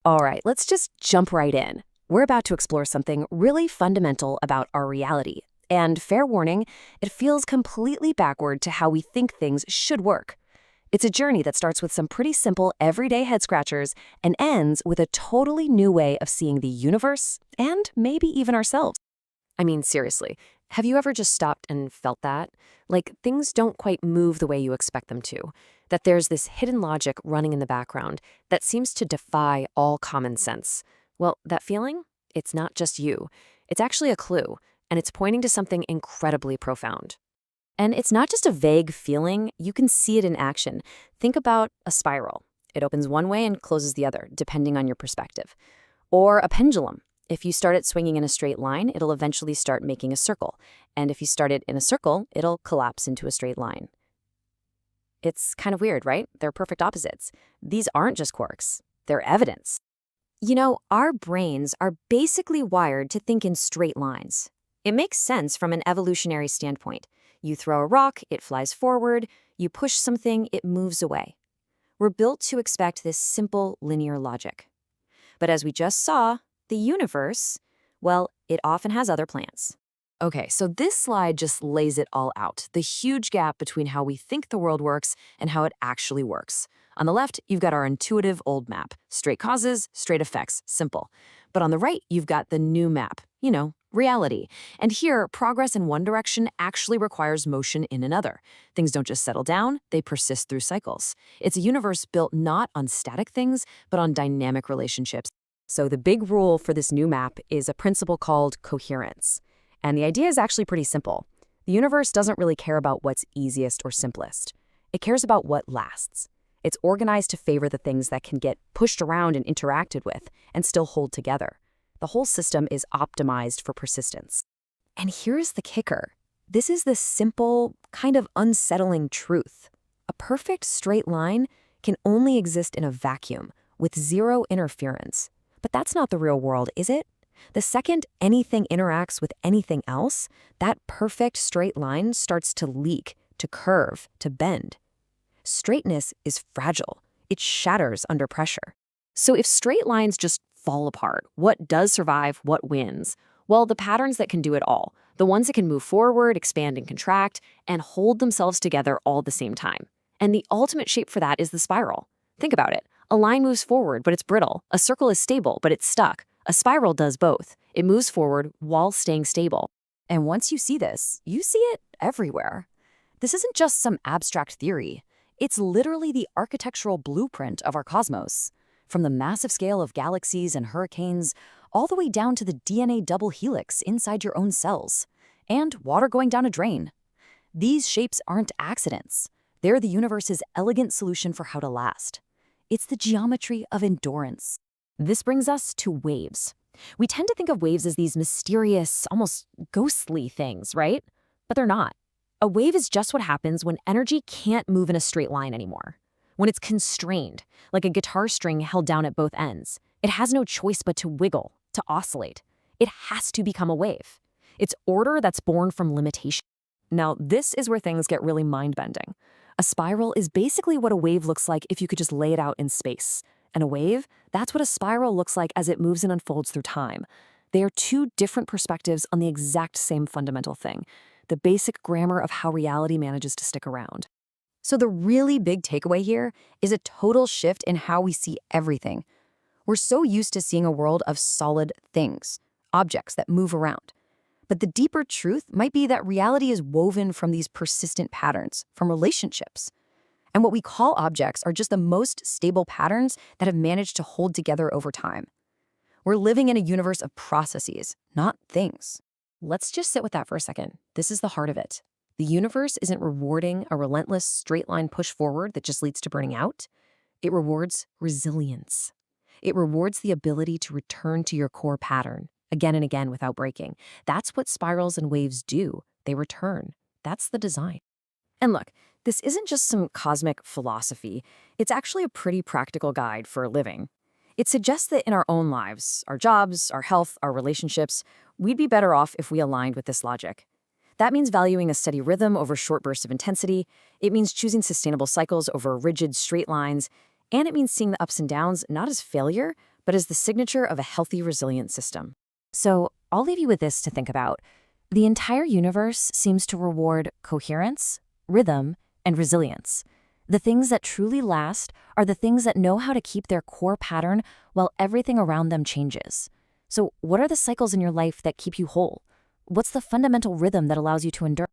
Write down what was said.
All right, let's just jump right in. We're about to explore something really fundamental about our reality. And fair warning, it feels completely backward to how we think things should work. It's a journey that starts with some pretty simple everyday head scratchers and ends with a totally new way of seeing the universe and maybe even ourselves. I mean, seriously, have you ever just stopped and felt that? Like things don't quite move the way you expect them to. That there's this hidden logic running in the background that seems to defy all common sense. Well, that feeling? It's not just you. It's actually a clue, and it's pointing to something incredibly profound. And it's not just a vague feeling, you can see it in action. Think about a spiral. It opens one way and closes the other, depending on your perspective. Or a pendulum. If you start it swinging in a straight line, it'll eventually start making a circle. And if you start it in a circle, it'll collapse into a straight line. It's kind of weird, right? They're perfect opposites. These aren't just quirks, they're evidence. You know, our brains are basically wired to think in straight lines. It makes sense from an evolutionary standpoint. You throw a rock, it flies forward. You push something, it moves away. We're built to expect this simple linear logic. But as we just saw, the universe, well, it often has other plans. Okay, so this slide just lays it all out, the huge gap between how we think the world works and how it actually works. On the left, you've got our intuitive old map, straight causes, straight effects, simple. But on the right, you've got the new map, reality. And here, progress in one direction actually requires motion in another. Things don't just settle down, they persist through cycles. It's a universe built not on static things, but on dynamic relationships. So the big rule for this new map is a principle called coherence. And the idea is actually pretty simple. The universe doesn't really care about what's easiest or simplest. It cares about what lasts. It's organized to favor the things that can get pushed around and interacted with and still hold together. The whole system is optimized for persistence. And here's the kicker. This is the simple, kind of unsettling truth. A perfect straight line can only exist in a vacuum with zero interference. But that's not the real world, is it? The second anything interacts with anything else, that perfect straight line starts to leak, to curve, to bend. Straightness is fragile. It shatters under pressure. So if straight lines just fall apart, what does survive, what wins? Well, the patterns that can do it all, the ones that can move forward, expand and contract, and hold themselves together all at the same time. And the ultimate shape for that is the spiral. Think about it. A line moves forward, but it's brittle. A circle is stable, but it's stuck. A spiral does both. It moves forward while staying stable. And once you see this, you see it everywhere. This isn't just some abstract theory. It's literally the architectural blueprint of our cosmos. From the massive scale of galaxies and hurricanes, all the way down to the DNA double helix inside your own cells. And water going down a drain. These shapes aren't accidents. They're the universe's elegant solution for how to last. It's the geometry of endurance. This brings us to waves. We tend to think of waves as these mysterious, almost ghostly things, right? But they're not. A wave is just what happens when energy can't move in a straight line anymore. When it's constrained, like a guitar string held down at both ends. It has no choice but to wiggle, to oscillate. It has to become a wave. It's order that's born from limitation. Now, this is where things get really mind-bending. A spiral is basically what a wave looks like if you could just lay it out in space. And a wave, that's what a spiral looks like as it moves and unfolds through time. They are two different perspectives on the exact same fundamental thing, the basic grammar of how reality manages to stick around. So the really big takeaway here is a total shift in how we see everything. We're so used to seeing a world of solid things, objects that move around. But the deeper truth might be that reality is woven from these persistent patterns, from relationships. And what we call objects are just the most stable patterns that have managed to hold together over time. We're living in a universe of processes, not things. Let's just sit with that for a second. This is the heart of it. The universe isn't rewarding a relentless straight line push forward that just leads to burning out. It rewards resilience. It rewards the ability to return to your core pattern again and again without breaking. That's what spirals and waves do. They return. That's the design. And look, this isn't just some cosmic philosophy. It's actually a pretty practical guide for living. It suggests that in our own lives, our jobs, our health, our relationships, we'd be better off if we aligned with this logic. That means valuing a steady rhythm over short bursts of intensity. It means choosing sustainable cycles over rigid straight lines. And it means seeing the ups and downs not as failure, but as the signature of a healthy, resilient system. So I'll leave you with this to think about. The entire universe seems to reward coherence, rhythm, and resilience. The things that truly last are the things that know how to keep their core pattern while everything around them changes. So what are the cycles in your life that keep you whole? What's the fundamental rhythm that allows you to endure?